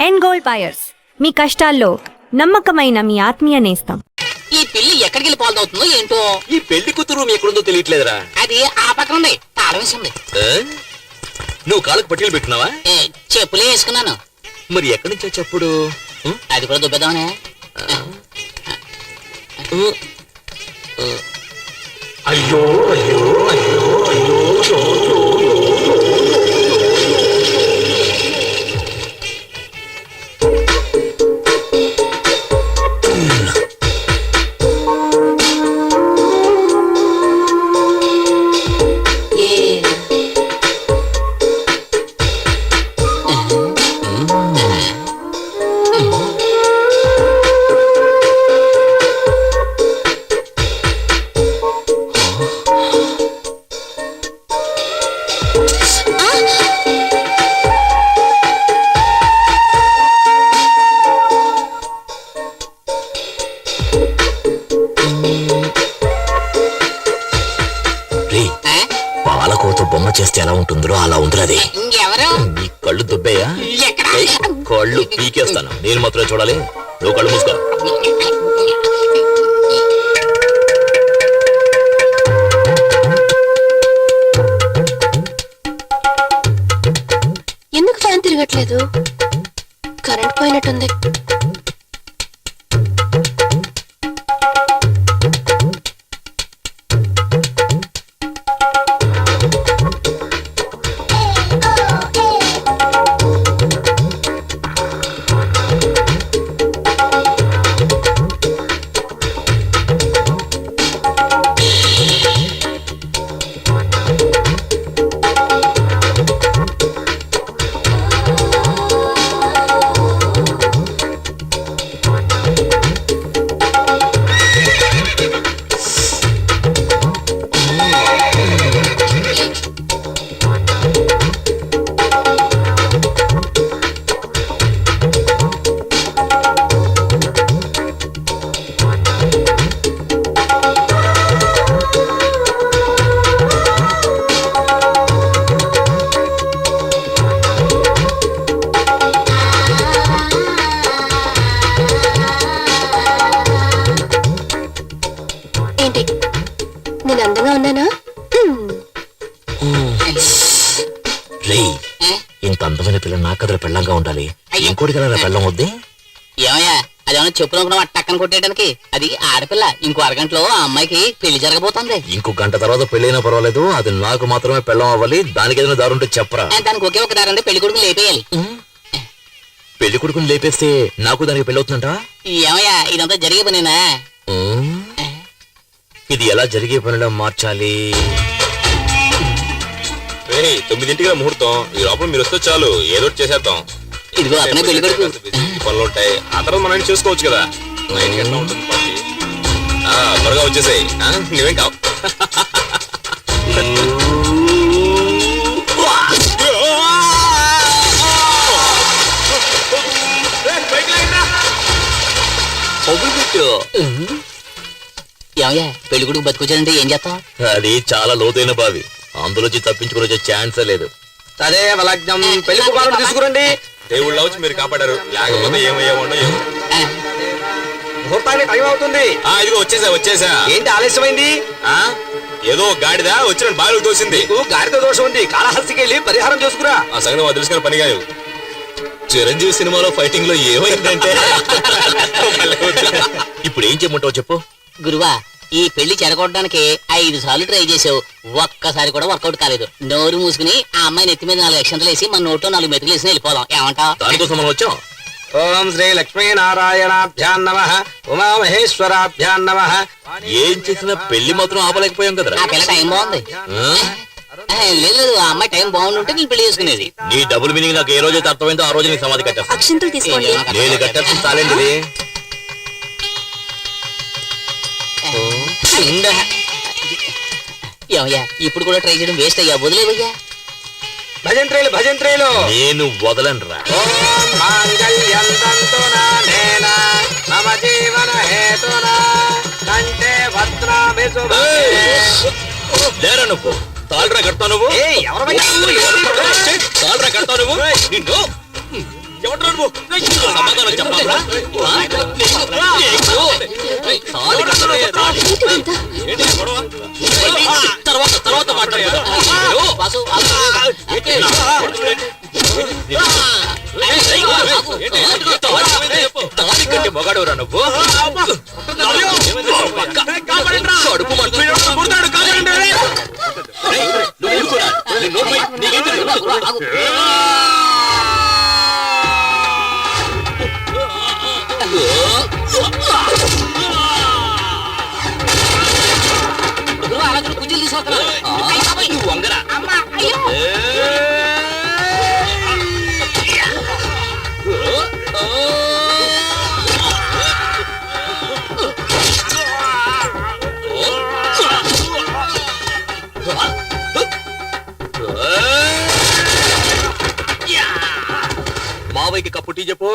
And gold buyers, మీ కష్టాల్లో నమ్మకమైన మీ ఆత్మీయ నేస్తం. ఈ పెళ్లి ఎక్కడికి వెళ్ళి పాల్దవుతుందో ఏంటో. ఈ పెళ్లి కూతురు రూమ్ ఎక్కడుందో తెలియట్లేదురా. అది ఆ పక్కన ఉంది, తాళం వేసింది. నువ్వు కాళ్ళకు పట్టీలు పెట్టినావా? చెప్పులే వేసుకున్నాను. మరి ఎక్కడి నుంచో చెప్పుడు? అది కూడా దుబ్బేద్దామనే. అయ్యో అయ్యో అయ్యో అయ్యో పాలకోత బొమ్మ చేస్తే ఎలా ఉంటుందో అలా ఉందిరా. అది నీ కళ్ళు దుబ్బయ్యా? కళ్ళు పీకేస్తాను. నేను మాత్రమే చూడాలి. నువ్వు కళ్ళు మూసుకో. ఎందుకు ఫ్యాన్ తిరగట్లేదు? కరెంట్ పోయినట్టుంది. నేను అందంగా ఉన్నానా? ఇంత అందమైన పిల్ల నా కథల పెళ్ళంగా ఉండాలి. ఇంకోటి కదా పెళ్ళం వద్దే. ఏమయ్యా, అదేమన్నా చెప్పులు టక్కన కొట్టేయడానికి? అది ఆడపిల్ల. ఇంకో అరగంటలో ఆ అమ్మాయికి పెళ్లి జరగబోతుంది. ఇంకో గంట తర్వాత పెళ్ళైనా పర్వాలేదు, అది నాకు మాత్రమే పెళ్ళం అవ్వాలి. దానికి ఏదైనా దారి ఉంటే చెప్పరా. దానికి ఒకే ఒక దారి అంటే పెళ్లి కొడుకుని లేపేయాలి. పెళ్లి కొడుకుని లేపేస్తే నాకు దానికి పెళ్ళి అవుతుందంట. ఏమయ్యా, ఇదంతా జరిగే పనేనా? ఇది ఎలా జరిగే పనిలో మార్చాలి? 9ంటికి ముహూర్తం. ఈ లోపల మీరు వస్తే చాలు, ఏదో చేసేద్దాం. ఇదిగో అతనే పెళ్లి కొడుకు. పనులు ఉంటాయి, ఆ తర్వాత మనం చేసుకోవచ్చు కదా. 9 గంటల ఉంటుంది పార్టీ. త్వరగా వచ్చేసాయి. నువ్వేం కావు. ఏమయ్యా, పెళ్లి కొడుకు బతుకొచ్చాడంటే ఏం చేస్తాం? అది చాలా లోతైన బావి, అందులోంచి తప్పించుకుని వచ్చే ఛాన్సే లేదు. సరే లగ్నం పెళ్లి కుమారుడు తీసుకురండి. దేవుళ్ళ వచ్చి మీరు కాపాడారు, లేకపోతే ఏమయ్యేవాడో ఏమో. ముహూర్తానికి టైం అవుతుంది. ఇదిగో వచ్చేసా. ఏంటి ఆలస్యమైంది? ఏదో గాడిద వచ్చిన బావిలో తోసింది. గాడితో దోషం ఉంది, కాళహస్తికి వెళ్ళి పరిహారం చేసుకురా. ఆ సంగతి తెలుసుకుని పని కాదు. చిరంజీవి సినిమాలో ఫైటింగ్ లో ఏమైందంటే ఇప్పుడు ఏం చేయమంటావు చెప్పు. గురువా, ఈ పెళ్లి చెడగొట్టడానికి 5 సార్లు ట్రై చేసావు, ఒక్కసారి కూడా వర్కౌట్ కాలేదు. నోరు మూసుకుని ఆ అమ్మాయిని ఎత్తి మీద 4 అక్షంతలు వేసి మన నోట్లో 4 మెతుకులు వేసి వెళ్ళిపోదాం. ఏమంటావు? దానికోసం మనం వచ్చాం. ఓం శ్రీ లక్ష్మీనారాయణాభ్యాం నమః, ఉమామహేశ్వరాభ్యాం నమః. ఏం చేసినా పెళ్లి మాత్రం ఆపలేకపోయాం కదరా. ఆ పిల్ల టైం బాగుంది. లేదు, ఆ అమ్మాయి టైం బాగుంటుంటే నేను పెళ్లి చేసుకునేది. నీ డబుల్ మీనింగ్ నాకు ఏ రోజైతే అర్థమైందో ఆ రోజు నీ సమాధి కట్టేస్తా. అక్షింతలు తీసుకోండి. నేను కట్టేస్తాను చాలండి. ఏమయ్యా, ఇప్పుడు కూడా ట్రై చేయడం వేస్ట్ అయ్యా, వదిలేవయ్యా. భజంత్రేలు నేను వదలనురా. లేరా నువ్వు తాళ్ళరా కడతావు నువ్వు. తాళ్ళరా కడతావు నువ్వు. నిన్ను ఎవడ్రా నువ్వు? సమాధానం చెప్పాలా? తాళి కట్టవయ్యా, తాళి. ఏంటి ఈ గొడవ? తర్వాత మాట్లాడేదా? వాసు, ఆగు. తాళి కట్టి మొగాడవరా నువ్వు? కడుపు మంట. నువ్వు ఎందుకురా? నీ నోరుమై, నీకేం తెలియదు? ఆగు. గురువు, అలా చూడు, కుర్చీలు తీసుకొస్తున్నారు. నువ్వు వంగరా? మావయ్యకి కప్పు టీ చెప్పు.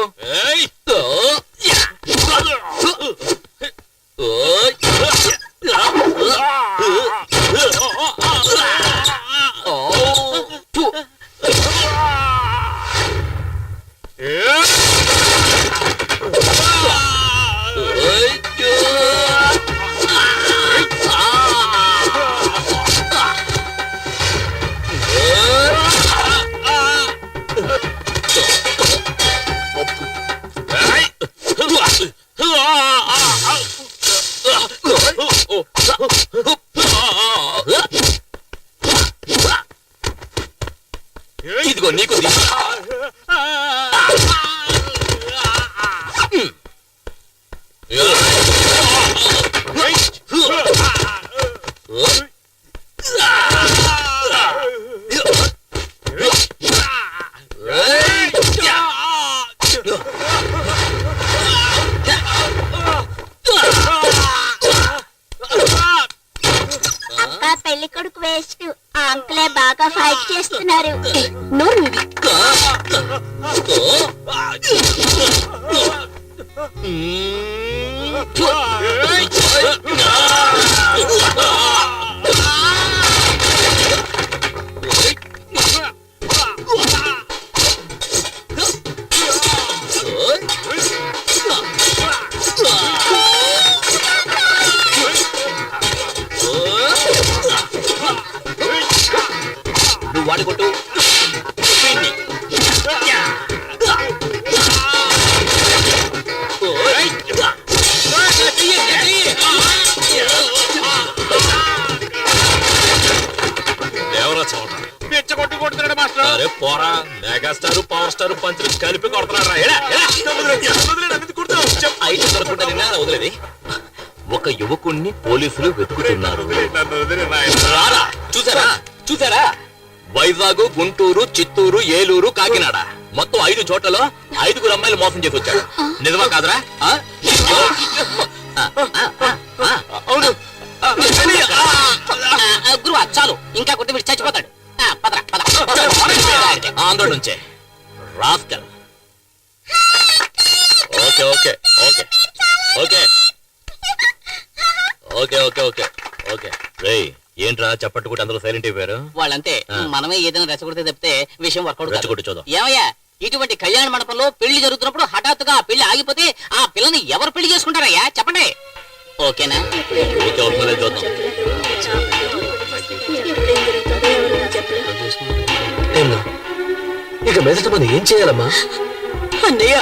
ఇదిగో నీకు పెళ్లి కొడుకు వేస్ట్. ఆ అంకులే బాగా ఫైట్ చేస్తున్నారు. నోరు మీవి. నువ్వు వాడి కొట్టు. దేవరా చోట పిచ్చ కొట్టి కొడుతున్నాడు మాస్టర్. అరే పోరా, మెగాస్టార్ పవర్ స్టార్ పంచులు కలిపి కొడుతున్నాడు రా. అయితే దొరకకుండా నిన్న వదిలేది. ఒక యువకుణ్ణి పోలీసులు వెతుకుతున్నారు. రారా, చూసారా చూసారా? వైజాగ్, గుంటూరు, చిత్తూరు, ఏలూరు, కాకినాడ మొత్తం 5 చోట్లలో 5 అమ్మాయిలు మోసం చేసి వచ్చాడు. నిజమా కాదురా? అవును. గురువు, చాలు, ఇంకా కొట్టి వీడు చచ్చిపోతాడు. పదరా, పద. ఆంధ్ర నుంచే rascal. Okay okay okay okay okay okay okay okay. రేయ్, ఏంట్రా చప్పట్టుకుంటే అందరూ సైలెంట్ అయిపోయారు? వాళ్ళంతే. మనమే ఏదైనా రెచ్చగొడితే తప్పితే విషయం వర్కౌట్ రెచ్చగొట్టి చూద్దాం. ఏమయ్యా, ఇటువంటి కళ్యాణ మండపంలో పెళ్లి జరుగుతున్నప్పుడు హఠాత్తుగా ఆ పెళ్లి ఆగిపోతే ఆ పిల్లని ఎవరు పెళ్లి చేసుకుంటారయ్యా? చెప్పండి. ఓకేనా? ఓకే అవుతుందో చూద్దాం. ఇక మీదట మనం ఏం చేయాలమ్మా? అన్నయ్య,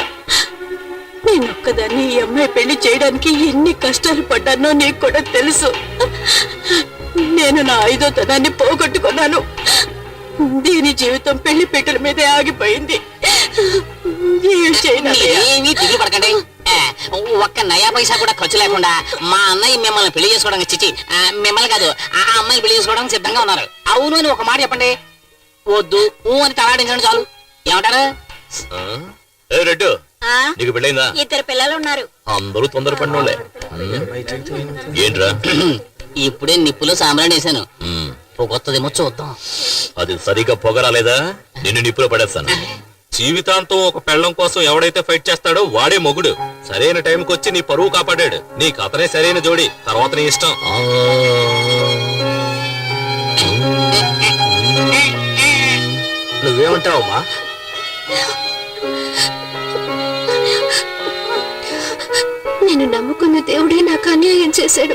నేనొక్కదాన్ని ఈ అమ్మాయి పెళ్లి చేయడానికి ఎన్ని కష్టాలు పడ్డానో నీకు కూడా తెలుసు. నేను నా 5వ తనాన్ని పోగొట్టుకున్నాను. దీని జీవితం పెళ్లి పీటల మీదే ఆగిపోయింది. ఏం చేయనన్నయ్య? ఏమీ దిగులు పడకండి. ఒక్క నయా పైసా కూడా ఖర్చు లేకుండా మా అన్నయ్య మిమ్మల్ని పెళ్లి చేసుకోవడానికి చిచ్చి మిమ్మల్ని కాదు ఆ అమ్మాయిని పెళ్లి చేసుకోవడానికి సిద్ధంగా ఉన్నారు. అవును అని ఒక మాట చెప్పండి. వద్దు అని తలాడించండి చాలు. ఏమంటారు? రెడ్డు, నీకు పెళ్ళైందా? 2 పిల్లలు ఉన్నారు. అందరూ తొందరపడినోళ్ళే. ఏంట్రా? ఇప్పుడే నిప్పులో సాంబ్రాణి వేసాను. పొగొత్తదేమో చూద్దాం. అది సరిగా పొగరాలేదా నిన్ను నిప్పులో పడేస్తాను. జీవితాంతం ఒక పెళ్ళం కోసం ఎవడైతే ఫైట్ చేస్తాడో వాడే మొగుడు. సరైన టైంకి వచ్చి నీ పరువు కాపాడాడు. నీకు అతనే సరైన జోడి, తర్వాత నీ ఇష్టం. నువ్వేమంటావమ్మా? నేను నమ్ముకున్న దేవుడే నాకు అన్యాయం చేశాడు.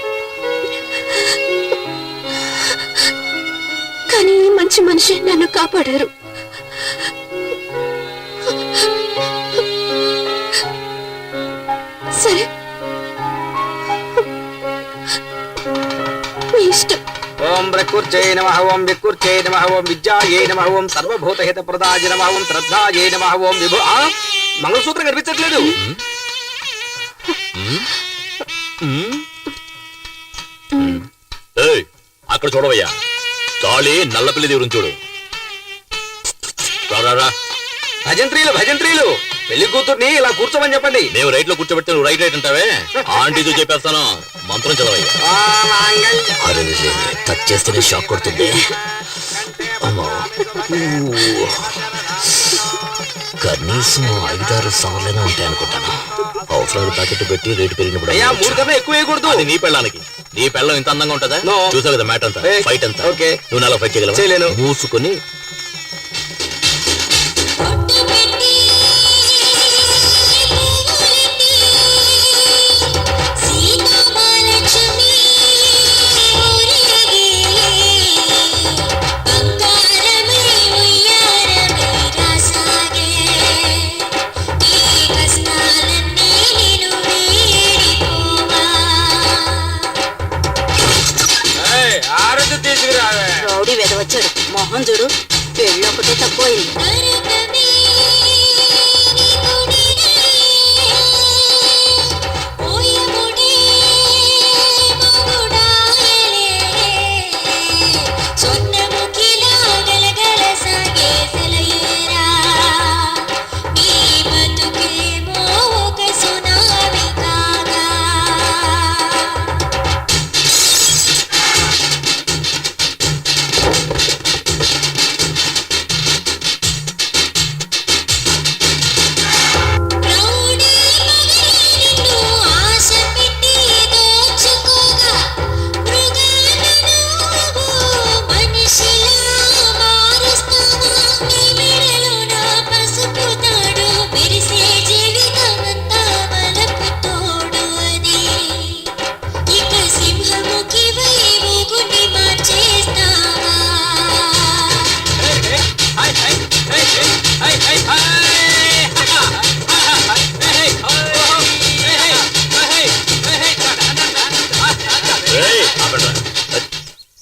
కానీ ఈ మంచి మనిషి నన్ను కాపాడారు. సరే, మీ ఇష్టం. ఓం ప్రకృత్యై నమః, ఓం వికృత్యై నమః, ఓం విద్యాయై నమః, ఓం సర్వభూతహిత ప్రదాయ నమః, ఓం శ్రద్ధాయై నమః, ఓం విభు. మంగళసూత్రం కనిపించట్లేదు. ఏయ్, అక్కడ చూడవయ్యా, తాళి నల్లపిల్లి దేవుని చూడు. రా భజంత్రీలు భజంత్రీలు, పెళ్లి కూతుర్ని ఇలా కూర్చోమని చెప్పండి. మేము రైట్ లో కూర్చోబెడితే నువ్వు రైట్ రైట్ అంటావే, ఆంటీతో చెప్పేస్తాను. మంత్రం చదవయ్యా. అరే టచ్ చేస్తేనే షాక్ కొడుతుంది. అమ్మా, కనీసం 5-6 సవర్లైనా ఉంటాయి అనుకుంటాను. అవసరాలు ప్యాకెట్ పెట్టి రేటు పెరిగినప్పుడు అయ్యా, 3 కన్నా ఎక్కువ వేయకూడదు. అది నీ పెళ్ళానికి. నీ పెళ్ళం ఇంత అందంగా ఉంటుందా? No. చూసావు కదా మ్యాట్ అంతా, Hey. ఫైట్ అంతా. Okay. నువ్వు నాలో ఫైట్ చేయగలవా? చేయలేను. మూసుకొని ఆరోగ్యం తీసుకురావే. రౌడీ వెదవచ్చాడు, మొహం చూడు, పెళ్ళి ఒకటే తక్కువైంది.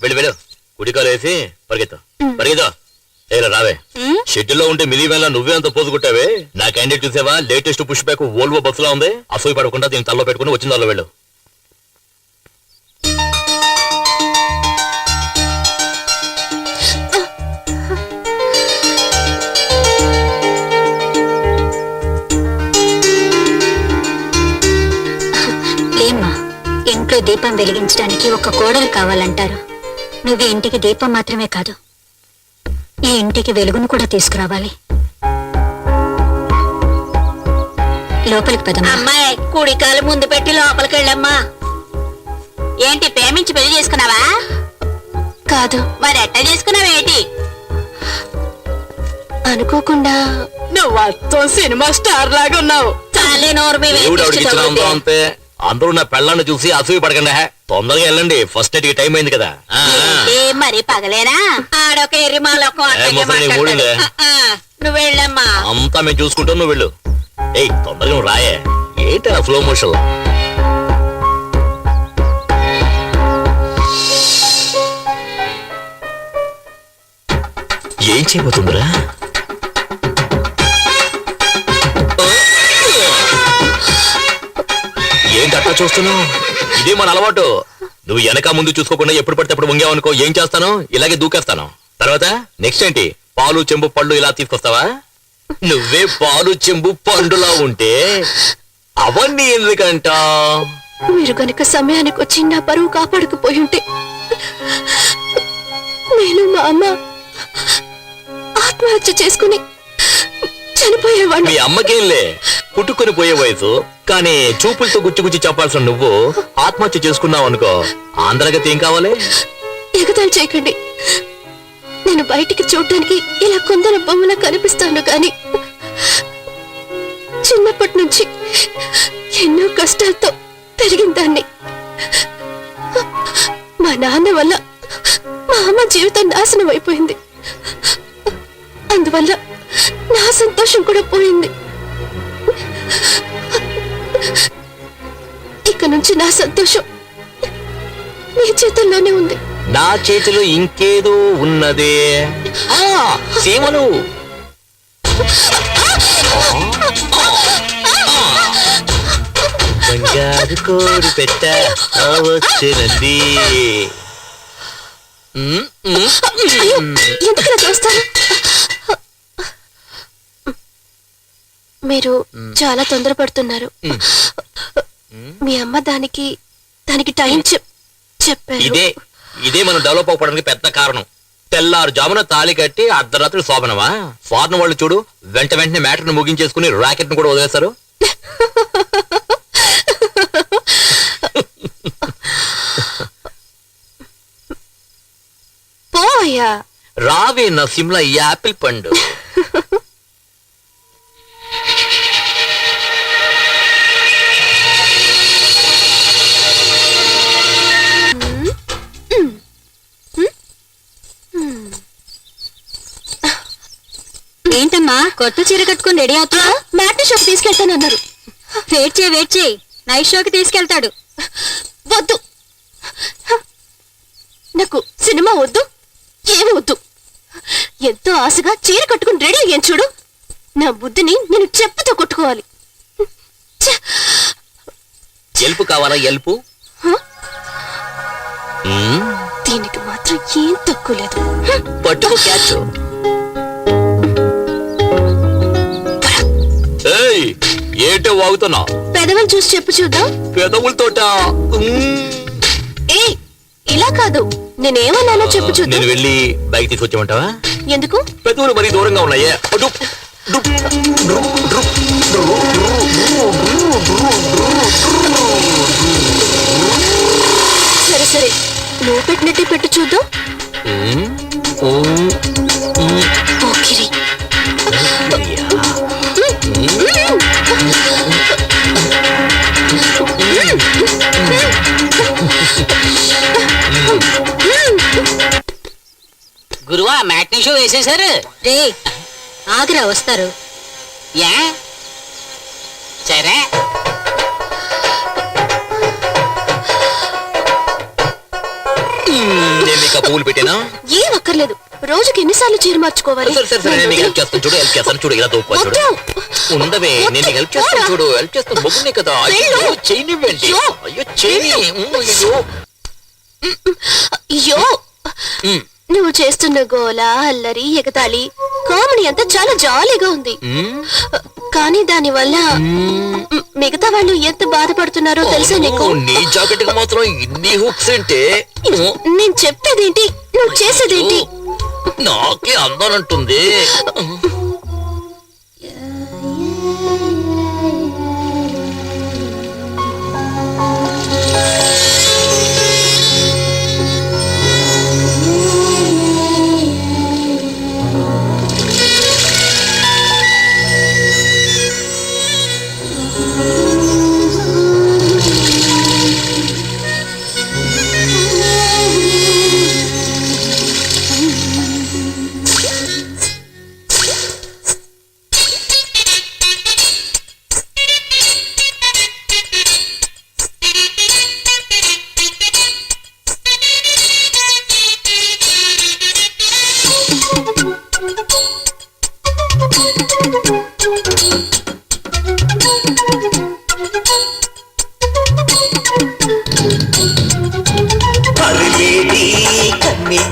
వెళ్ళు వెళ్ళు, కుడికాలు వేసి పరిగెత్తా పరిగెత్తా. ఏలా రావే, షెడ్యూల్లో ఉంటే మినీ వ్యాన్ లా నువ్వే అంత పోజు కొట్టావే. నా క్యాండిడేట్ చూసావా, లేటెస్ట్ పుష్ బ్యాక్ వోల్వో బస్సులా ఉంది. అసూయ పడకుండా దీన్ని తల్లో పెట్టుకుని వచ్చిన దానిలో వెళ్ళు. లేమ్మా, ఇంట్లో దీపం వెలిగించడానికి ఒక కోడలు కావాలంటారు. నువ్వు ఇంటికి దీపం మాత్రమే కాదు, ఈ ఇంటికి వెలుగును కూడా తీసుకురావాలి. లోపలికి పదమ్మా. అమ్మాయి, కుడికాలు ముందు పెట్టి లోపలికి వెళ్ళమ్మా. ఏంటి, ప్రేమించి పెళ్లి చేసుకున్నావా? కాదు, మరి ఎట్ట చేసుకున్నావేంటి? అనుకోకుండా. నువ్వు అచ్చం సినిమా స్టార్ లాగా ఉన్నావు. చాలే నోరు మీ దేవుడు ఆవిడకి ఇచ్చిన అందం అంతే. అందరూ నా పెళ్ళాన్ని చూసి అసూయ పడకండి, తొందరగా వెళ్ళండి, ఫస్ట్ నైట్ కి టైం అయింది కదా. ఏంటి, మరి పగలేనా? ఆడొక ఎర్రిమాలొక నువ్వు వెళ్ళమ్మా. అంతా మేము చూసుకుంటాం, నువ్వు వెళ్ళు. ఏయ్, తొందరగా నువ్వు రాయే. ఏంటి ఆ స్లో మోషన్? ఏం చేయబోతుందిరా? ఏంటి అట్టా చూస్తున్నావు? ఇదే మన అలవాటు. నువ్వు వెనక ముందు చూసుకోకుండా ఎప్పుడు పడితే అప్పుడు వంగావనుకో, ఏం చేస్తాను, ఇలాగే దూకేస్తాను. తర్వాత నెక్స్ట్ ఏంటి, పాలు చెంబు పళ్ళు ఇలా తీసుకొస్తావా? నువ్వే పాలు చెంబు పండులా ఉంటే అవన్నీ ఎందుకంట? మీరు కనుక సమయానికి వచ్చి నా పరువు కాపాడకపోయి ఉంటే నేను మా అమ్మ ఆత్మహత్య చేసుకుని చనిపోయేవాడిని. మీ అమ్మకేంలే, పుట్టుకొని పోయే వయసు. కానీ చూపులతో గుచ్చి చెప్పాల్సిన నువ్వు ఆత్మహత్య చేసుకున్నావు అనుకో, ఆంధ్రగతి ఏం కావాలి? ఎగతాళి చేయకండి. నేను బయటికి చూడటానికి ఇలా కొందరు బొమ్మలా కనిపిస్తాను కానీ చిన్నప్పటి నుంచి ఎన్నో కష్టాలతో పెరిగిన దాన్ని. మా నాన్న వల్ల మా అమ్మ జీవితం నాశనం అయిపోయింది. అందువల్ల నా సంతోషం కూడా పోయింది. ఇక నుంచి నా సంతోషం నీ చేతుల్లోనే ఉంది. నా చేతిలో ఇంకేదో ఉన్నదే. సీమలు బంగారు కోడి పెట్ట వచ్చినది. అయ్యో, ఎందుకు చేస్తారు? మీరు చాలా తొందరపడుతున్నారు. మీ అమ్మ దానికి టైం చెప్పారు. ఇదే మనం డెవలప్ అవ్వడానికి పెద్ద కారణం. తెల్లారుజామున తాళి కట్టి అర్ధరాత్రి శోభనమా? ఫారెన్ వాళ్ళు చూడు, వెంటనే మ్యాటర్ ను ముగించేసుకుని రాకెట్ ను కూడా వదిలేస్తారు. పోయా రావే నా సిమ్లా యాపిల్ పండు. ఏంటమ్మా కొత్త చీర కట్టుకుని రెడీ అవుతున్నా? మ్యాట్ని షోకి తీసుకెళ్తానన్నారు. వెయిట్ చేయి నైట్ షోకి తీసుకెళ్తాడు. వద్దు, నాకు సినిమా వద్దు, ఏమి వద్దు. ఎంతో ఆశగా చీర కట్టుకుని రెడీ అయ్యాను చూడు. నా బుద్ధిని నేను చెప్పుతో కొట్టుకోవాలి. ఎల్పు కావాలా? ఎల్పు దీనికి మాత్రం ఏం తక్కువ లేదు. పట్టుకో క్యాచ్. ఏంటో వాగుతున్నా? పెదవులు చూసి చెప్పు చూద్దాం. పెదవులతోట? ఏ ఇలా కాదు, నేనేమన్నానో చెప్పు చూద్దాం. నేను వెళ్ళి బైక్ తీసుకొచ్చామంటావా? ఎందుకు? పెదవులు మరీ దూరంగా ఉన్నాయే. సరే సరే, నువ్వు పెట్టినట్టే పెట్టు చూద్దాం. పోకిరి. గురువా మ్యాట్నీ షో వేసేశారు. రే ఆగ్రా వస్తారు. యా సరే. నేను నీకు పువ్వులు పెట్టానా? ఏం అక్కర్లేదు. రోజుకి ఎన్నిసార్లు చీర మార్చుకోవాలి? సరే నేను హెల్ప్ చేస్తాను చూడు. హెల్ప్ చేస్తాను చూడు. ఇలా దూపా చూడు. ఉండవే, నేను హెల్ప్ చేస్తాను చూడు. హెల్ప్ చేస్తాను. బొగ్గునే కదా. అయ్యో చేయనివ్వండి. అయ్యో చేయని. అయ్యో నువ్వు చేస్తున్న గోల, అల్లరి, ఎగతాళి, కామెడీ అంతా చాలా జాలీగా ఉంది. కానీ దాని వల్ల మిగతా వాళ్ళు ఎంత బాధపడుతున్నారో తెలుసా నీకు? నీ జాకెట్ మాత్రం ఇన్ని హుక్స్ అంటే. నేను చెప్పేదేంటి, నువ్వు చేసేదేంటి? నాకే అందాలంటుంది.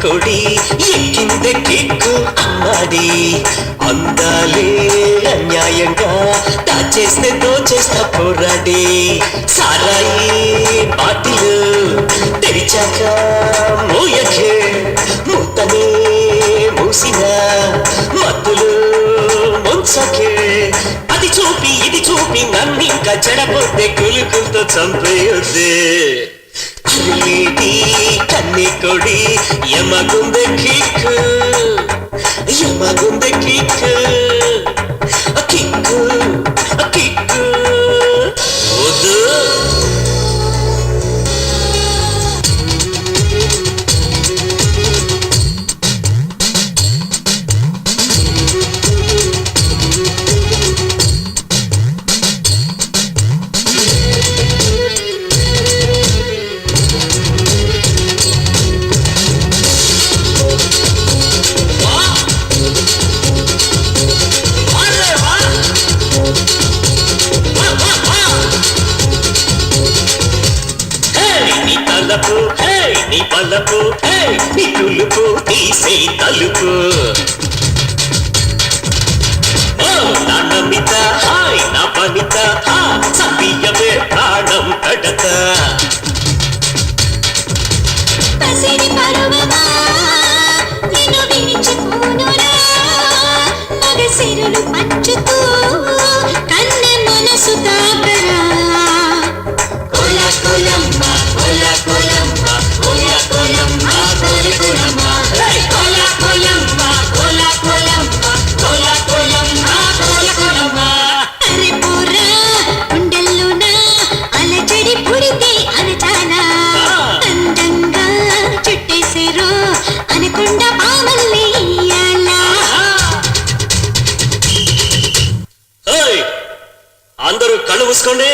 కొడి ఎక్కిందే కిక్కు అమ్మాడి అందాలే అన్యాయంగా దాచేస్తే దోచేస్తా పోరాడి సారాయి బాటిలు తెరిచాక మూయకే ముత్తనే మూసిన మత్తులు ముంచకే అది చూపి ఇది చూపి నన్నింకా చెడపోతే కులుకులతో చంపేయొద్దే అరిలేటి కన్ని కొడి యమగుందె కిక్కు కిక్కు కిక్కు వద్దు వలపు నీ తులుపు తీసే తలుపు ఓ నా నమిత హాయ్ నా పనిత సతీయమే ప్రాణం కడత పసిడి పరువమా నిన్ను వినిచిపోనురా మగసిరులు పంచుతూ కన్నె మనసు తాపరా కోలా కోలమ్మ కోలా కోలమ్మ కోలా కోలమ్మ కోలి కోలమ్మ కోలా కోలమ్మ కోలా కోలమ్మ కోలా కోలమ్మ కోలి కోలమ్మ అరే పోరా గుండెల్లోన అలజడి పుడితే అనచానా అందంగా చుట్టేసేరో అనకుండా పామల్లి ఇయ్యాలా అందరూ కళ్ళు మూసుకోండి.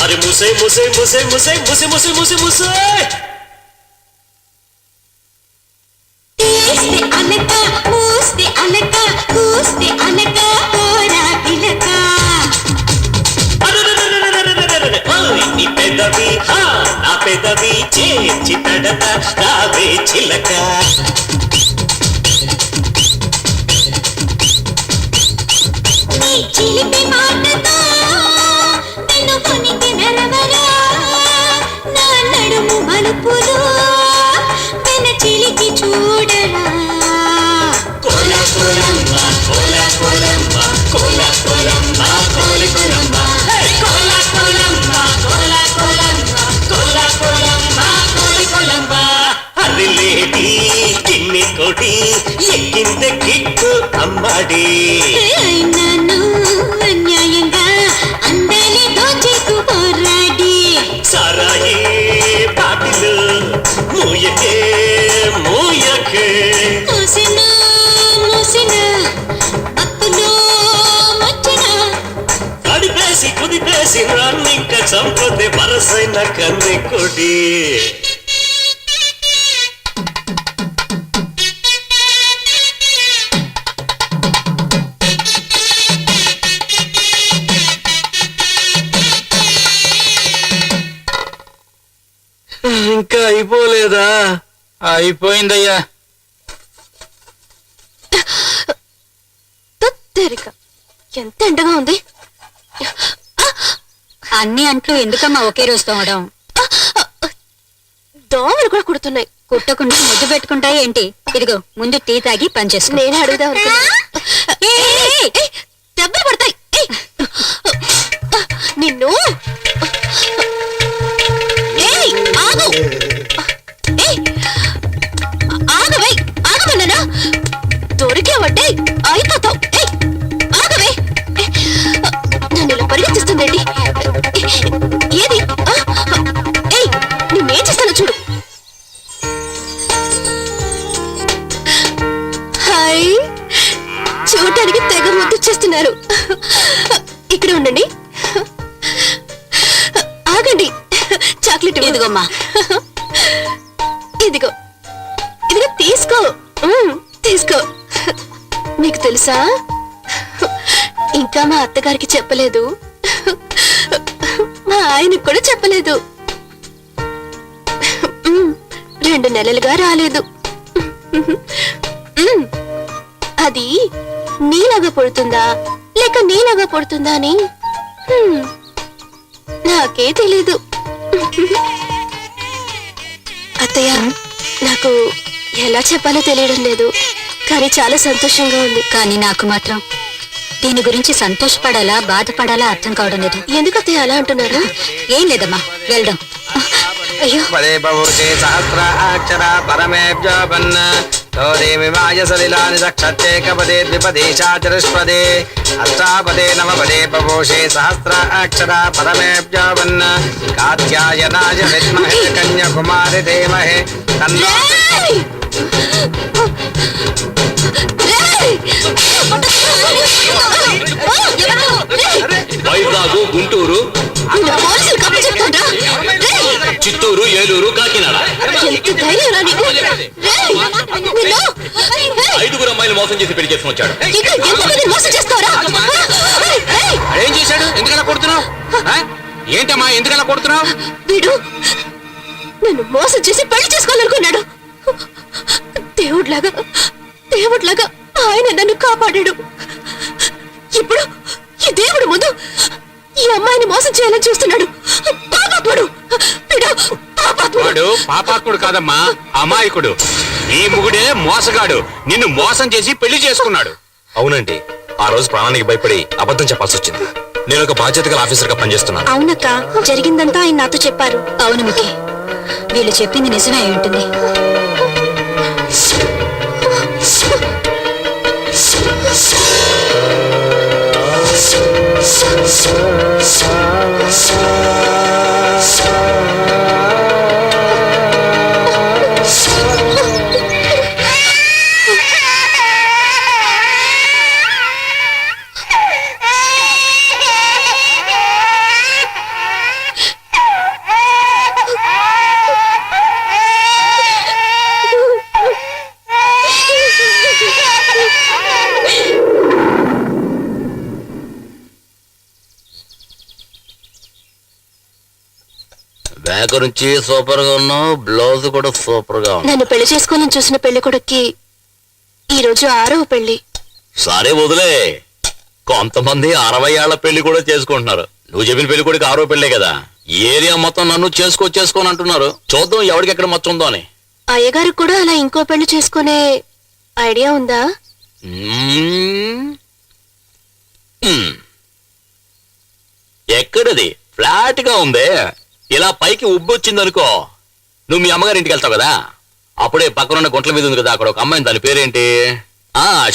అరే మూసే మూసే మూసే మూసే మూసే మూసే మూసే మూసే తీస్తే అనక మూస్తే అనక కూస్తే అనక పోరా పిలక నీ పెదవి నా పెదవి చేర్చి తడత రావే చిలక నీ చిలిపి మాటతో నిన్ను కొనికి నరవరా నా నడుము మలుపులు వెన చిలికి చూడరా కోలా కోలమ్మ కోలా కోలమ్మ కోలా కోలమ్మ కోలి కోలమ్మ కోలా కోలమ్మ కోలా కోలమ్మ కోలా కోలమ్మ కోలి కోలమ్మ అరిలేడి కిన్ని కొడి ఎక్కిందే కిక్కు అమ్మాడి అయినాను అన్యాయంగా అందాలి దోచేకు పోరాడి సారాయి పాటిలు మూయకే మూయకే మూసిన మూసిన అక్కులో మచ్చిన కడిపేసి కుదిపేసి రాన్నింక చంపొద్దే వరసైన కన్నె కొడి ఇంకా అయిపోలేదా? అయిపోయిందయ్యా. తెరిక ఎంత ఎండగా ఉంది. అన్ని అంట్లు ఎందుకమ్మా ఒకే రోజు తోమడం? దోమలు కూడా కుడుతున్నాయి. కుట్టకుండా ముద్దు పెట్టుకుంటాయి ఏంటి? ఇదిగో ముందు టీ తాగి పనిచేసుకో. నేను అడుగుదాం దెబ్బలు పడతాయి. నిన్ను ఆగు ఆగవే ఆగమన్నానా? దొరికావంటే అయిపోతావు. ఆగవే నన్ను ఇలా పరిగెత్తిస్తుందండి. ఏది నేనేం చేస్తానో చూడు. హాయ్ చూడటానికి తెగ ముద్దు చేస్తున్నారు. ఇక్కడ ఉండండి. ఆగండి. చాక్లెట్ ఇదిగోమ్మా. ఇదిగో ఇదిగో తీసుకో. తీసుకో. మీకు తెలుసా ఇంకా మా అత్తగారికి చెప్పలేదు, మా ఆయనకు కూడా చెప్పలేదు. 2 నెలలుగా రాలేదు. అది నీలాగా పుడుతుందా లేక నీలాగా పుడుతుందా అని నాకే తెలీదు. అత్తయ్య నాకు ఎలా చెప్పాలో తెలియడం లేదు, కానీ చాలా సంతోషంగా ఉంది. కానీ నాకు మాత్రం దీని గురించి సంతోషపడాలా బాధపడాలా అర్థం కావడం లేదు. ఎందుకు అత్తయ్య అలా అంటున్నారు? ఏం లేదమ్మా, వెళ్దాం. అయ్యో పదే బహుశే సహస్రాక్షర పరమేభ్యోపన్న తోదేమిమాయ సలిలాని దక్షత్యేకపదే ద్విపదే చాచరుష్పదే అష్టాపదే నవపదే బహుశే సహస్రాక్షర పరమేభ్యోపన్న కాత్యాయనాయ విద్మహే కన్యాకుమారి ధీమహి తన్నో వైజాగ్ గుంటూరు పోలీసులు కప్పు చెప్తాడ్రా. చిత్తూరు కాకినాడ ఎంత ధైర్యం రా నీకు? రేయ్, నిన్ను! రేయ్, 5 అమ్మాయిలు మోసం చేసి పెళ్లి చేసుకుని వచ్చాడు. ఇంకా ఎంతమందిని మోసం చేస్తావురా? రేయ్, ఏం చేశాడు? ఎందుకలా కొడుతున్నావు? ఏంటమ్మా ఎందుకలా కొడుతున్నావు? వీడు నన్ను మోసం చేసి పెళ్లి చేసుకోవాలనుకున్నాడు. దేవుడిలాగా ఆయన నన్ను కాపాడాడు. ఇప్పుడు ఈ దేవుడు ముందు ఈ అమ్మాయిని మోసం చేయాలని చూస్తున్నాడు. పాపాత్ముడు వీడు, పాపాత్ముడు. వాడు పాపాత్ముడు కాదమ్మా, అమాయకుడు. నీ మొగుడే మోసగాడు. నిన్ను మోసం చేసి పెళ్లి చేసుకున్నాడు. అవునండి, ఆ రోజు ప్రాణానికి భయపడి అబద్ధం చెప్పాల్సి వచ్చింది. నేను ఒక బాధ్యత గల ఆఫీసర్ గా పనిచేస్తున్నాను. అవునక్క, జరిగిందంతా ఆయన నాతో చెప్పారు. అవును ముఖి, వీళ్ళు చెప్పింది నిజమే అయి ఉంటుంది. బ్యాగ్ నుంచి సూపర్ గా ఉన్నావు, బ్లౌజ్ కూడా సూపర్ గా ఉంది. నన్ను పెళ్లి చేసుకోవాలని చూసిన పెళ్లి కొడుక్కి ఈ రోజు 6వ పెళ్లి. సరే వదిలే, కొంతమంది 60 ఏళ్ల పెళ్లి కూడా చేసుకుంటున్నారు. నువ్వు చెప్పిన పెళ్లి కూడా 6వ పెళ్లే కదా. ఏరియా మొత్తం నన్ను చేసుకోని అంటున్నారు. చూద్దాం ఎవరికి ఎక్కడ మచ్చ ఉందో అని. అయ్యగారికి కూడా అలా ఇంకో పెళ్లి చేసుకునే ఐడియా ఉందా? ఎక్కడది? ఫ్లాట్ గా ఉందే. ఇలా పైకి ఉబ్బు వచ్చిందనుకో, నువ్వు మీ అమ్మగారి ఇంటికి వెళ్తావు కదా, అప్పుడే పక్కనున్న గుంట్ల మీద ఉంది కదా, అక్కడ ఒక అమ్మాయి, దాని పేరేంటి?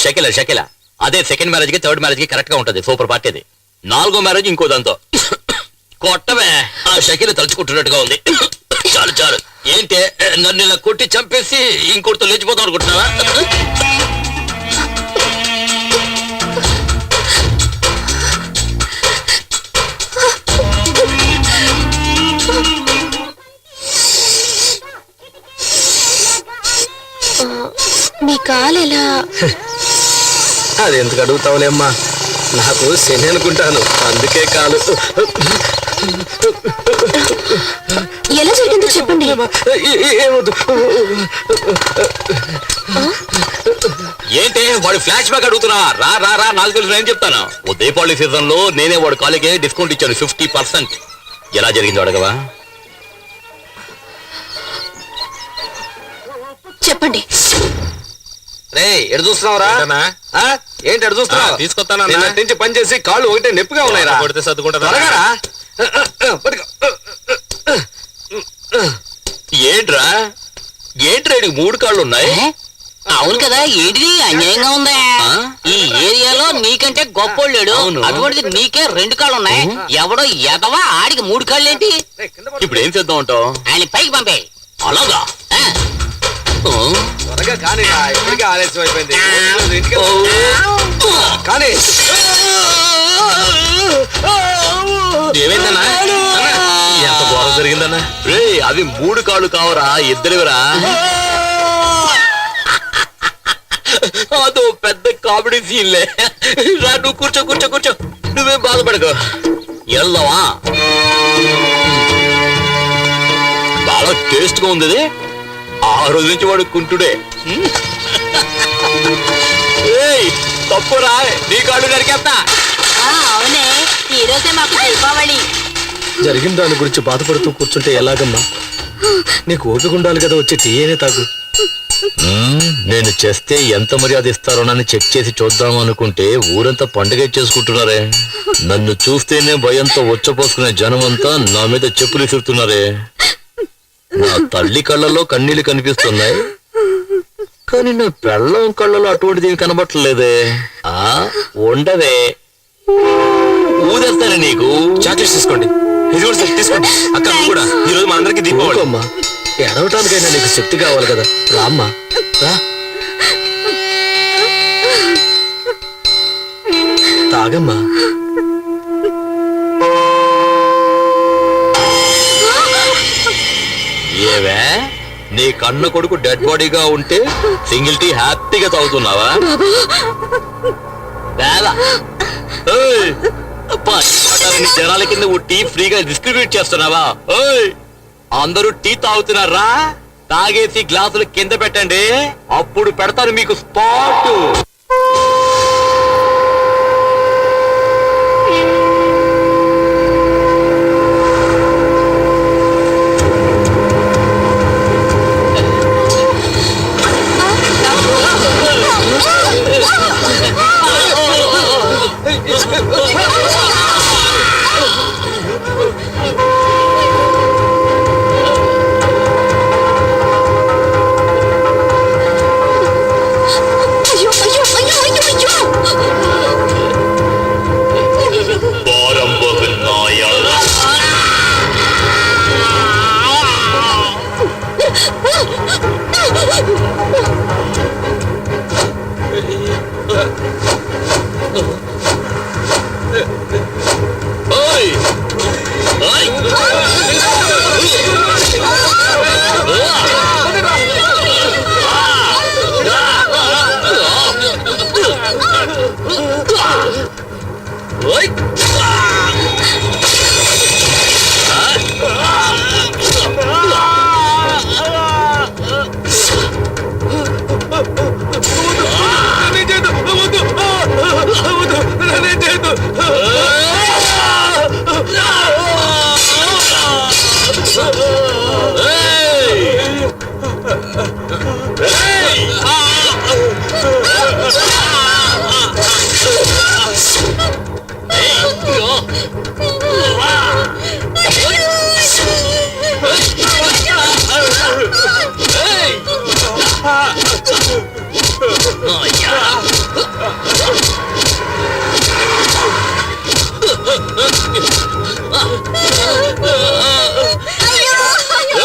షకిల. అదే సెకండ్ మ్యారేజ్ కి థర్డ్ మ్యారేజ్ కి కరెక్ట్ గా ఉంటది. సూపర్ పార్టీ అది. 4వ మ్యారేజ్ ఇంకో దాంతో. కొట్టమే, ఆ షకిల తలుచుకుంటున్నట్టుగా ఉంది. చాలు. ఏంటి నన్ను ఇలా కొట్టి చంపేసి ఇంకోటితో లేచిపోతాం అనుకుంటున్నావా? మీ కాలు ఎలా? అది ఎందుకు అడుగుతావులేమ్మా, నాకు శని అనుకుంటాను, అందుకే కాలు. ఎలా జరిగిందో చెప్పండి. ఏమొద్దు. ఏంటి వాడు ఫ్లాష్ బ్యాక్ అడుగుతున్నా? రా నాకు తెలుసు, నేను చెప్తాను. ఓ దీపావళి సీజన్ లో నేనే వాడు కాలేజీ డిస్కౌంట్ ఇచ్చాను 50%. ఎలా జరిగిందో అడగవా? చెప్పండి. రే ఎడు చూస్తున్నావురా? ఏంటి ఎడు చూస్తున్నావు? తీసుకొస్తాను నుంచి పని చేసి కాళ్ళు ఒకటే నొప్పిగా ఉన్నాయిరా. కొడితే సర్దుకుంటా. ఏంట్రా 3 కాళ్ళు ఉన్నాయి? అవును కదా, ఏంటిది అన్యాయంగా ఉందా? ఈ ఏరియాలో నీకంటే గొప్పోళ్ళాడు, అటువంటిది నీకే 2 కాళ్ళు ఉన్నాయి. ఎవడో ఎదవా ఆడికి 3 కాళ్ళు ఏంటి? ఇప్పుడు ఏం చేద్దాం అంటావు? ఆయన పైకి పంపే. అలాగా? త్వరగా కానీ, ఇప్పటికే ఆలస్యం అయిపోయింది. కానీ ఏమైందన్నా? ఎంత ఘోరం జరిగిందన్నా? రే అవి 3 కాళ్ళు కావరా, ఇద్దరివిరా. అదో పెద్ద కామెడీ సీన్లే. రా నువ్వు కూర్చో. నువ్వేం బాధపడకు. వెళ్దావా? బాగా టేస్ట్ గా ఉంది. ఆ రోజు నుంచి వాడు కుంటుడే. తప్పురా, నీ కాళ్ళు నరికేస్తా. అవునే, ఈ రోజే మాకు దీపావళి. జరిగిన దాని గురించి బాధపడుతూ కూర్చుంటే ఎలాగమ్మా? నీకు ఓపిక ఉండాలి కదా, వచ్చి టీ అయినా తాగు. నేను చేస్తే ఎంత మర్యాద ఇస్తారోనని చెక్ చేసి చూద్దాం అనుకుంటే ఊరంతా పండుగ చేసుకుంటున్నారే. నన్ను చూస్తేనే భయంతో వచ్చపోసుకునే జనం అంతా నా మీద చెప్పులు విసురుతున్నారే. నా తల్లి కళ్ళలో కన్నీళ్లు కనిపిస్తున్నాయి, కానీ నా పెళ్ళం కళ్ళలో అటువంటిది కనబట్టలేదే. ఉండవే, ఊదేస్తానే నీకు. చాక్లెట్స్ తీసుకోండి. ఇది కూడా తీసుకోండి. అక్క కూడా ఈ రోజు మా అందరికి దీపావళి. అమ్మా, ఎడవటానికైనా నీకు శక్తి కావాలి కదా, రామ్మా రా. తాగమ్మా. ఏవే నీ కన్న కొడుకు డెడ్ బాడీగా ఉంటే సింగిల్ టీ హ్యాపీగా తాగుతున్నావా? వేళ. ఏయ్, అబ్బా, ఈ జనాల కింద ఓ టీ ఫ్రీగా డిస్ట్రిబ్యూట్ చేస్తున్నావా? ఓయ్, అందరూ టీ తాగుతున్నారా? తాగేసి గ్లాసులు కింద పెట్టండి, అప్పుడు పెడతాను మీకు స్పాట్. అయ్యో అయ్యో అయ్యో అయ్యో అయ్యో ఓయ్, ఓయ్.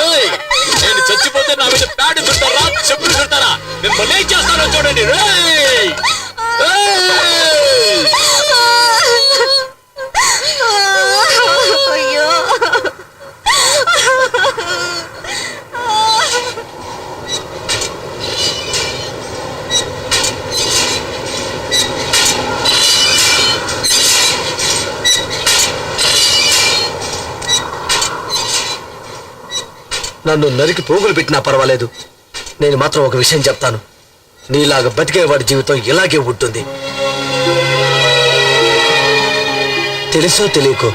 ఓయ్. నేను చచ్చిపోతే నా మీద ప్యాడ్ చుట్టారా, చెప్పులు చుట్టారా? మిమ్మల్ని ఏం చేస్తారో చూడండి. రేయ్! అయ్యో నన్ను నరికి పోగులు పెట్టినా పర్వాలేదు, నేను మాత్రం ఒక విషయం చెప్తాను. నీలాగా బతికేవాడి జీవితం ఇలాగే ఉంటుంది. తెలుసో తెలియకో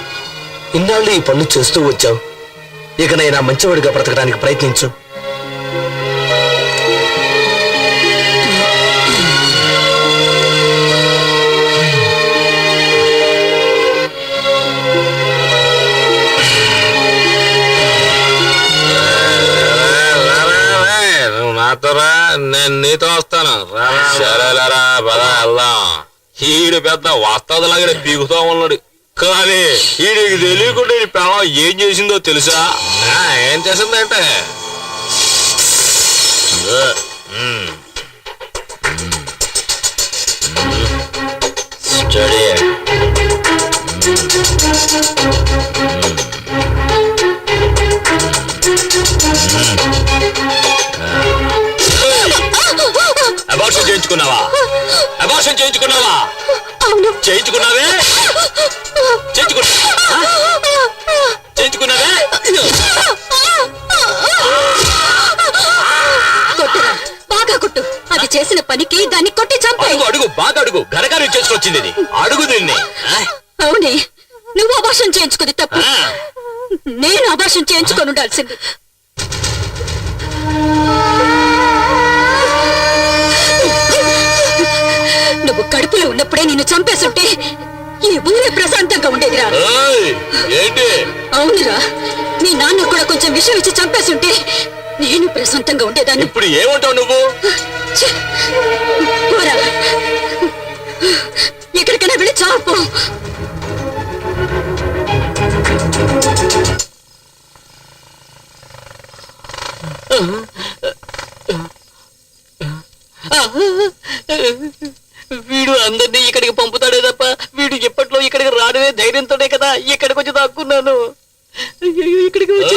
ఇన్నాళ్ళు ఈ పనులు చేస్తూ వచ్చావు. ఇకనైనా మంచివాడిగా బ్రతకడానికి ప్రయత్నించు. నాతోరా, నేను నీతో వస్తాను. సరేలేరా, పదా వెళ్దాం. ఈడు పెద్ద వస్తాదులాగా పీకుతా ఉన్నాడు, కానీ ఈడికి తెలియకుండా ఈ పిల్లం ఏం చేసిందో తెలుసా? ఏం చేసిందంటే స్టడీ. అబార్షన్ చేయించుకున్నావా? అబార్షన్ చేయించుకున్నావా? అవును చేయించుకున్నావే? చేయించుకున్నావే? కొట్టురా, బాగా కొట్టు. అది చేసిన పనికి దాన్ని కొట్టి చంపాయి. అడుగు అడుగు, బాగా అడుగు. గరగారు చేసుకొచ్చింది ఇది. అడుగు దీన్ని. అవునే, నువ్వు అబార్షన్ చేయించుకుంది తప్పు. ఆ. నేను అబార్షన్ చేయించుకొని ఉండాల్సింది. నువ్వు కడుపులో ఉన్నప్పుడే నిన్ను చంపేస్తుంటే ఈ ఊరే ప్రశాంతంగా ఉండేదిరా. ఏయ్, ఏంటి? అవునురా, నీ నాన్న కూడా కొంచెం విషయం ఇచ్చి చంపేస్తుంటే నేను ప్రశాంతంగా ఉండేదాన్ని. ఇప్పుడు ఏమంటావు నువ్వు? ఛీ! పోరా, ఎక్కడికైనా వెళ్ళి చావు. వీడు అందరినీ ఇక్కడికి పంపుతాడే తప్ప వీడు ఎప్పట్లో ఇక్కడికి రాడనే ధైర్యంతోనే కదా ఇక్కడికి వచ్చి దాక్కున్నాను. అయ్యో, ఇక్కడికి వచ్చి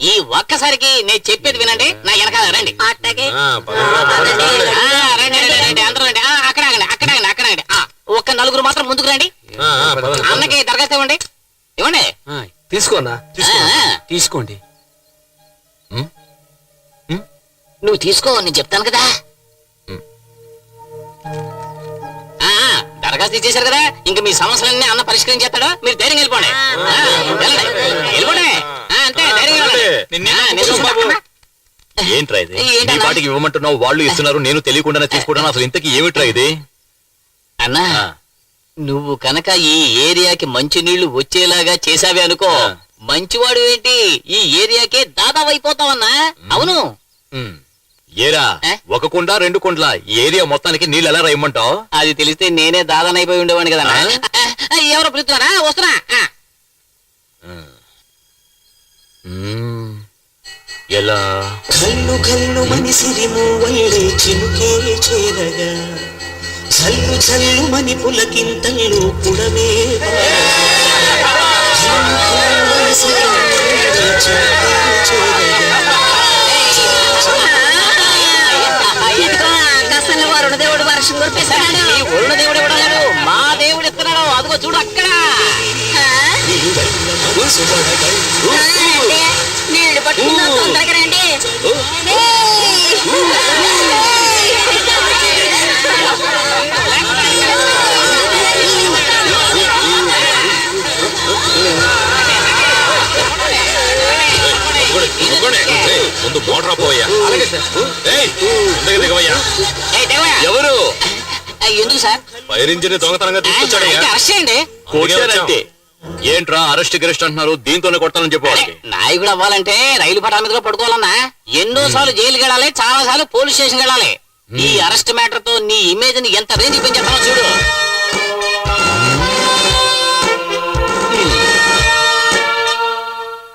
ఈ ఒక్కసారికి నేను చెప్పేది వినండి, నా వెనకాల రండి. అట్టగే రండి రండి రండి, అందరూ రండి. అక్కడ ఆగండి, అక్కడ ఆగండి, అక్కడ ఆగండి. ఒక్క నలుగురు మాత్రం ముందుకు రండి. అన్నకి దరఖాస్తు ఇవ్వండి, ఇవ్వండి. తీసుకోనా తీసుకోండి. నువ్వు తీసుకో, నేను చెప్తాను కదా. దరఖాస్తు ఇచ్చేశారు కదా, ఇంకా మీ సమస్యలన్నీ అన్న పరిష్కరించేస్తాడు. మీరు ధైర్యం వెళ్ళిపోండి, వెళ్ళండి, వెళ్ళిపోండి. అంతే, ధైర్యం ఏంట్రా ఇది? నీ పాటికి ఇవ్వమంటున్నావు, వాళ్ళు ఇస్తున్నారు, నేను తెలియకుండానే తీసుకుంటాను. అసలు ఇంతకీ ఏమిట్రా ఇది? అన్నా, నువ్వు కనుక ఈ ఏరియాకి మంచి నీళ్లు వచ్చేలాగా చేసావే అనుకో, మంచివాడు ఏంటి ఈ ఏరియాకే దాదాపు అయిపోతావన్నా. అవును. ఏరా, ఒక కుండ రెండు కుండ్ల ఏరియా మొత్తానికి నీళ్ళు ఎలా రాయమంటావు? అది తెలిస్తే నేనే దాదానైపోయి ఉండేవాడిని కదా. ఎవరో పిలుస్తున్నారా? వస్తున్నా. ఎలా? కళ్ళు కళ్ళు మనిసిరిము వల్లే చినుకే చేరగా చల్లు చల్లు మని పులకింతల్లు పుడమే వరుణదేవుడు వర్షం కురిపిస్తున్నాడు. ఈ వరుణదేవుడు ఇవ్వడాడు, మా దేవుడు ఇస్తున్నాడు. అదిగో చూడు అక్కడ. నీళ్లు పట్టుకుందా, తొందరగా రండి. ముందు మోటార్ పోయా. అలాగే సార్. ఎవరు? ఎందుకు సార్? ఫైర్ ఇంజిన్ దొంగతనంగా తీసుకొచ్చాడయ్యా. అరెస్ట్ చేయండి. కొట్టారంతే. ఏంట్రా అరెస్ట్ గిరెస్ట్ అంటున్నారు? దీంతోనే కొట్టాలని చెప్పి నాయకుడు అవ్వాలంటే రైలు పట్టాల మీద పడుకోవాలన్నా. ఎన్నో సార్లు జైలుకి వెళ్ళాలి, చాలా సార్లు పోలీస్ స్టేషన్ వెళ్ళాలి. ఈ అరెస్ట్ మ్యాటర్ తో నీ ఇమేజ్ ని ఎంత రేంజ్ పెంచేస్తానో చూడు.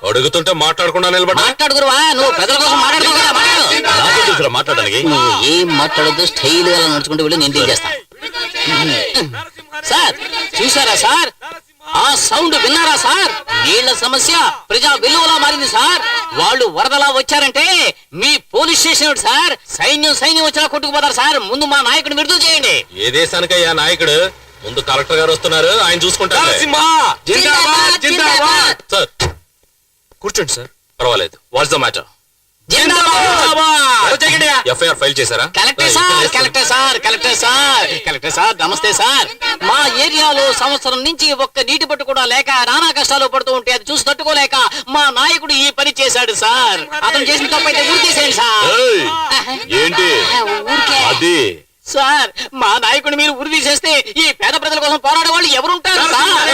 అడుగుతుంటే మాట్లాడకుండా నిలబడ. మాట్లాడుకురువా, నువ్వు ప్రజల కోసం మాట్లాడుతావు కదా, మాట్లాడు. మాట్లాడడానికి నువ్వు ఏం మాట్లాడద్దు, స్టైల్ గా నడుచుకుంటూ వెళ్ళి నేను డీల్ చేస్తాను. సార్ చూసారా సార్? ఆ సౌండ్ విన్నారా సార్? నీళ్ల సమస్య ప్రజా విలువలా మారింది సార్. వాళ్ళు వరదలా వచ్చారంటే మీ పోలీస్ స్టేషన్ సార్, సైన్యం వచ్చినా కొట్టుకుపోతారు సార్. ముందు మా నాయకుడిని విడుదల చేయండి. ఏ దేశానికయ్యా నాయకుడు? ముందు కలెక్టర్ గారు వస్తున్నారు, ఆయన చూసుకుంటారు. సార్ కూర్చోండి సార్. పర్వాలేదు. What's the matter? FIR file చేశారా? కలెక్టర్ సార్ నమస్తే సార్. మా ఏరియాలో సంవత్సరం నుంచి ఒక్క నీటి పట్టు కూడా లేక నానా కష్టాలు పడుతూ ఉంటే అది చూసి తట్టుకోలేక మా నాయకుడు ఈ పని చేశాడు సార్. అతను చేసిన తప్పైతే ఊరి తీసేయండి సార్. ఏంటి అది? సార్ మా నాయకుడిని మీరు ఉరి తీసేస్తే ఈ పేద ప్రజల కోసం పోరాడే వాళ్ళు ఎవరుంటారు సార్?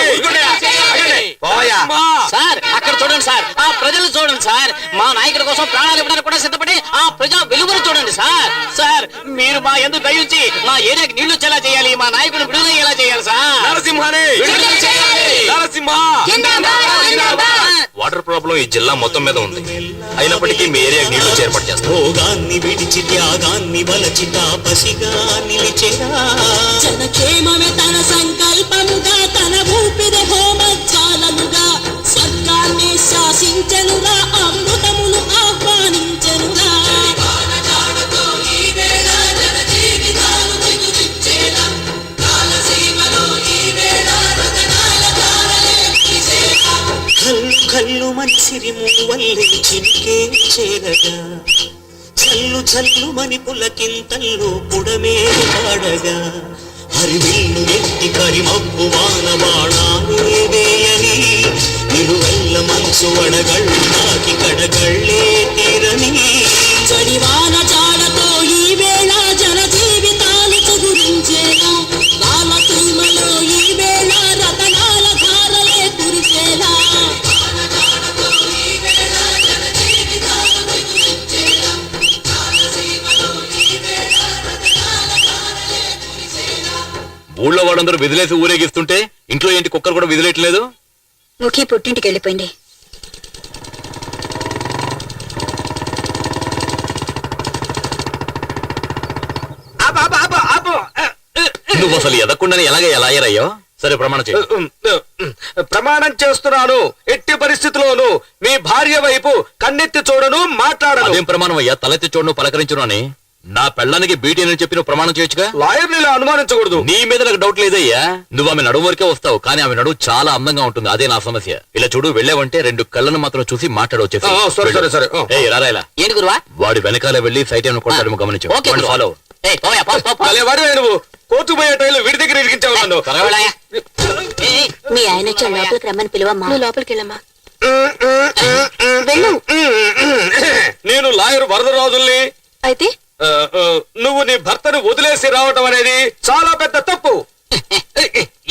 సార్ అక్కడ చూడండి సార్, ఆ ప్రజలు చూడండి సార్. మా నాయకుడి కోసం ప్రాణాలు ఇవ్వడానికి కూడా సిద్ధపడి ఆ ప్రజా వెలుగును చూడండి సార్. సార్ మీరు మా ఎందుకు దయించి మా ఏరియాకి నీళ్లు వచ్చేలా చేయాలి, మా నాయకుడిని విడుదల అయ్యేలా చేయాలి సార్. వాటర్ ప్రాబ్లం ఈ జిల్లా మొత్తం మీద ఉంది. అయినప్పటికీ మీ ఏరియాకి నీళ్లు ఏర్పాటు చేస్తాం. భోగాన్ని విడిచి త్యాగాన్ని వలచి తాపసిగా నిలిచెరా జనక్షేమమే తన సంకల్పముగా, తన ఊపిరి హోమజ్వాలముగా స్వర్గాన్ని శాసించెనురా, అమృతమును ఆహ్వానించెనురా. కళ్ళు కళ్ళు మనిసిరిము వల్లే చినుకే చేరగా చల్లు చల్లు మని పులకింతల్లో పుడమే పాడగా హరివిల్లు ఎత్తి కరిమబ్బు వాన బాణాలే వేయని నిలువెల్ల మనసు వడగళ్ళు నాకి కడగళ్ళే తీరని జడివాన జాడతో ఈ వేళ జన జీవితాలు చిగురించేలా, రాలసీమలో ఈ వేళ రతనాల ధారలే కురిసేలా. ఊళ్ళో వాళ్ళందరూ విదిలేసి ఊరేగిస్తుంటే ఇంట్లో ఏంటి కుక్కలు కూడా విదిలేయట్లేదు? ముఖి పుట్టింటికి వెళ్ళిపోయింది. నువ్వు అసలు ఎదకుండానే ఎలా అయ్యారయ్యో? సరే ప్రమాణం చేయి. ప్రమాణం చేస్తున్నాను, ఎట్టి పరిస్థితిలోనూ మీ భార్య వైపు కన్నెత్తి చూడను, మాట్లాడను. అదేం ప్రమాణం అయ్యా? తలెత్తి చూడను పలకరించును అని నా పెళ్ళానికి బీటీ అని చెప్పి నువ్వు ప్రమాణం చేయొచ్చుగా. లాయర్ని ఇలా అనుమానించకూడదు. నీ మీద నాకు డౌట్ లేదయ్యా. నువ్వు ఆమె నడుము వరకే వస్తావు, కానీ ఆమె నడువు చాలా అందంగా ఉంటుంది. అదే నా సమస్య. ఇలా చూడు, వెళ్ళావంటే 2 కళ్ళను మాత్రం చూసి మాట్లాడవచ్చు. సరే. రారా ఇలా. ఏంటి గురువా? వాడి వెనకాల వెళ్ళి సైట్ ఏమైనా కొట్టాడేమో గమనించు. ఓకే గురువా. ఫాలో. ఏయ్, పోయా, పో. వాడు నువ్వు కోర్టు పోయే టైంలో వీడి దగ్గర ఇరికించావు నన్ను. వెళ్ళాయా? ఏయ్, మీ ఆయన వచ్చి లోపలికి రమ్మని పిలువమ్మా. నువ్వు లోపలికి వెళ్ళమ్మా. వెళ్ళు. నేను లాయర్ వరదరాజుల్ని. అయితే నువ్వు నీ భర్తను వదిలేసి రావటం అనేది చాలా పెద్ద తప్పు.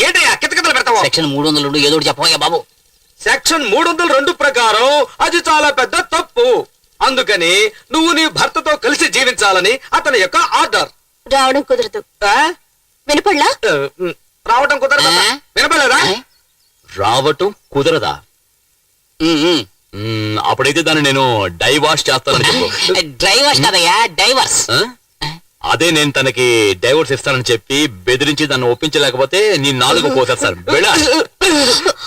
ఏంటయ్యా కితకితలు పెడతావా? సెక్షన్ 302 ఏదో ఒకటి చెప్పవయ్యా బాబు. సెక్షన్ 302 ప్రకారం అది చాలా పెద్ద తప్పు. అందుకని నువ్వు నీ భర్తతో కలిసి జీవించాలని అతని యొక్క ఆర్డర్. రావడం కుదరదు. వినపడలా? రావటం కుదరదా? వినపడలేదా? రావటం కుదరదా? అప్పుడైతే దాన్ని నేను డైవాష్ చేస్తానని చెప్పు. డ్రైవర్స్ కదయ్యా, డైవర్స్. ఆ? అదే నేను తనకి డైవర్స్ ఇస్తానని చెప్పి బెదిరించి దాన్ని ఒప్పించలేకపోతే నీ 4 కోసేస్తాను. వెళ్ళా.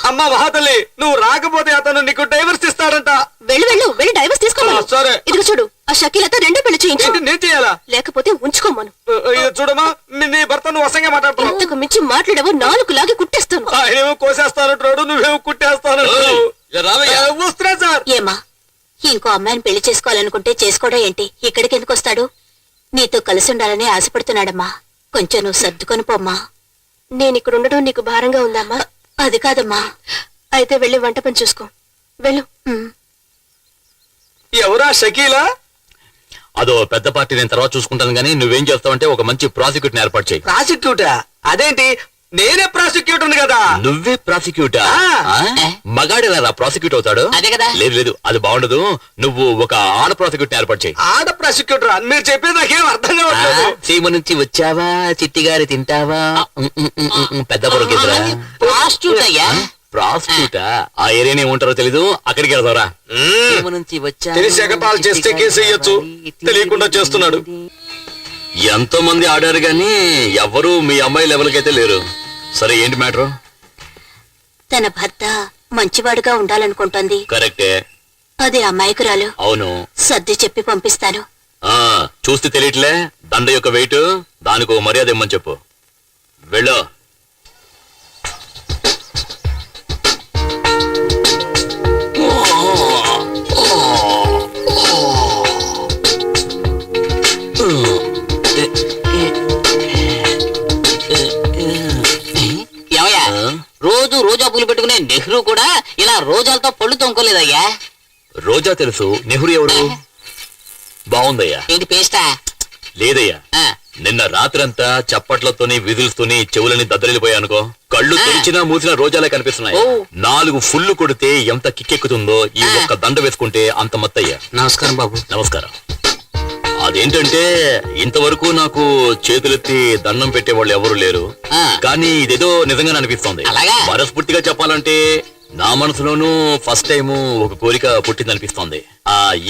అమ్మా మహాతల్లి, నువ్వు రాకపోతే అతను నీకు డైవర్స్ ఇస్తాడంట. వెళ్ళి డైవర్స్ తీసుకోమను. సరే. ఇదిగో చూడు, ఆ షకీలతో 2 పెళ్లి చేయించు. ఏంటి నేను చేయాలా? లేకపోతే ఉంచుకోమను. చూడమ్మా, నీ భర్త నువ్వు అసంగా మాట్లాడుతున్నావు. ఇంతకు మించి మాట్లాడేవో 4 లాగి కుట్టేస్తాను. ఆయనేమో కోసేస్తానంటున్నాడు, నువ్వేమో కుట్టేస్తానంటున్నావు. వస్తున్నా సార్. ఏమా, ఇంకో అమ్మాయిని పెళ్లి చేసుకోవాలనుకుంటే చేసుకోవడం ఏంటి? ఇక్కడికి ఎందుకు వస్తాడు? నీతో కలిసి ఉండాలని ఆశపడుతున్నాడమ్మా. కొంచెం నువ్వు సర్దుకొని పోమ్మా. నేను ఇక్కడ ఉండడం నీకు భారంగా ఉందమ్మా? అది కాదమ్మా. అయితే వెళ్ళి వంట పని చూసుకో. వెళ్ళు. ఎవరా షకీలా? అదో పెద్ద పార్టీ, నేను తర్వాత చూసుకుంటాను. కానీ నువ్వేం చేస్తావంటే ఒక మంచి ప్రాసిక్యూటర్ ఏర్పాటు చేయి. ప్రాసిక్యూటా? అదేంటి, నేనే ప్రాసిక్యూటర్ కదా. నువ్వే ప్రాసిక్యూటర్? ఆ. మగాడేలా ప్రాసిక్యూట్ అవుతాడు? అదే కదా. లేదు, అది బాగుండదు. నువ్వు ఒక ఆడ ప్రాసిక్యూటర్ ఏర్పాటు చేయి. ఆడ ప్రాసిక్యూటర్ మీరు చెప్పేది నాకేం అర్థం కావట్లేదు. సీమ నుంచి వచ్చావా, చిట్టిగారి తింటావా, పెద్ద పొరకేదిరా. ప్రాస్టిట్యూట్ అయ్యా. ప్రాసిక్యూటా? ఆ ఏరియానే ఉంటారో తెలీదు, అక్కడికి వెళ్దారా. తెలిసి ఎగతాళి చేస్తే కేసు వేయొచ్చు, తెలియకుండా చేస్తున్నాడు. ఎంతో మంది ఆడారు గాని ఎవ్వరూ మీ అమ్మాయి లెవెల్కి అయితే లేరు. సరే, ఏంటి మ్యాటర్? తన భర్త మంచివాడుగా ఉండాలనుకుంటోంది. కరెక్టే. అదే అమాయకురాలు. అవును. సర్ది చెప్పి పంపిస్తాను. చూస్తే తెలియట్లే దండ యొక్క వెయిట్. దానికి ఒక మర్యాద ఇమ్మని చెప్పు. వెళ్ళు. ఏమయ్యా, రోజు రోజా పూలు పెట్టుకునే నెహ్రూ కూడా ఇలా రోజాలతో పళ్ళు తొంకోలేదయ్యా. రోజా తెలుసు, నెహ్రూ ఎవరు? బాగుందయ్యా. ఏంటి పేస్టా? లేదయ్యా, ఆ, నిన్న రాత్రంతా చప్పట్లతోని విధులతోని చెవులని దద్దరిల్లిపోయానుకో. కళ్ళు తెరిచినా మూసినా రోజాలే కనిపిస్తున్నాయి. ఓ. 4 ఫుల్లు కొడితే ఎంత కిక్కెక్కుతుందో ఈ ఒక్క దండ వేసుకుంటే అంత మత్తయ్యా. నమస్కారం బాబు. నమస్కారం. అదేంటంటే ఇంతవరకు నాకు చేతులెత్తి దండం పెట్టేవాళ్ళు ఎవరు లేరు. ఆ. కానీ ఇదేదో నిజంగా అనిపిస్తోంది. అలాగా? మనస్ఫూర్తిగా చెప్పాలంటే నా మనసులోనూ ఫస్ట్ టైం ఒక కోరిక పుట్టిందనిపిస్తోంది.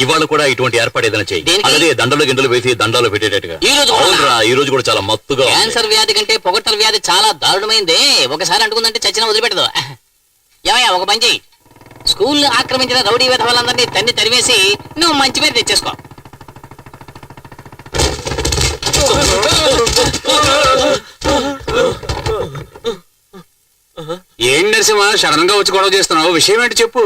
ఇవాళ కూడా ఇటువంటి ఏర్పాటు ఏదైనా చేయి. దేనికి? అదే దండలు గిండలు వేసి దండాలు పెట్టేటట్టుగా. ఈ రోజు కూడా? అవునురా, ఈ రోజు కూడా చాలా మత్తుగా ఉంది. క్యాన్సర్ వ్యాధి కంటే పొగట్టల వ్యాధి చాలా దారుణమైంది. ఒకసారి అంటుకుందంటే చచ్చిన వదిలిపెట్టదు. ఏమయ్యా, ఒక పని చెయ్యి. స్కూల్ ఆక్రమించిన రౌడీ వేధ వాళ్ళందరినీ తన్ని తరివేసి నువ్వు మంచి పేరు తెచ్చేసుకో. ఏం నరసింహ సడన్ గా వచ్చి గొడవ చేస్తున్నావు? విషయం ఏంటి చెప్పు.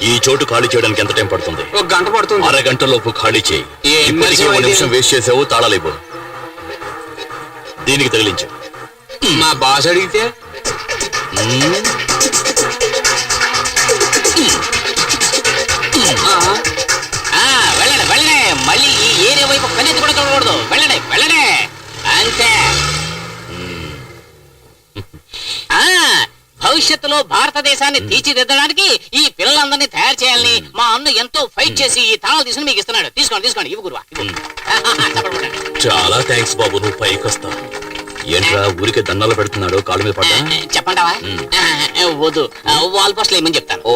ఈ చోటు ఖాళీ చేయడానికి ఎంత టైం పడుతుంది? 1 గంట పడుతుంది. అరగంటలోపు ఖాళీ చేయి. ఏం ఇప్పటికే నరసింహ 1 ఇది? నిమిషం వేస్ట్ చేసావు. తాళాలిపో. దీనికి తగిలించు. మా బాస్ అడిగితే వెళ్ళండి వెళ్ళండి. మళ్ళీ ఈ ఏరియా వైపు కనెత్తి కూడా చూడకూడదు. వెళ్ళండి వెళ్ళండి. అంతే. భవిష్యత్తులో భారతదేశాన్ని తీర్చిదిద్దడానికి ఈ పిల్లలందరినీ తయారు చేయాలని మా అన్న ఎంతో ఫైట్ చేసి ఈ తాళాలు తీసుకుని మీకు ఇస్తున్నాడు. తీసుకోండి ఇవ్వు గురువా. చాలా థ్యాంక్స్ బాబు, నువ్వు పైకి వస్తావు. ఏంట్రా ఊరికే దండాలు పెడుతున్నాడు, కాళ్ళ మీద పడ్డా? చెప్పంటావా? వద్దు, వాల్ పోస్టులు ఏమని చెప్తాను. ఓ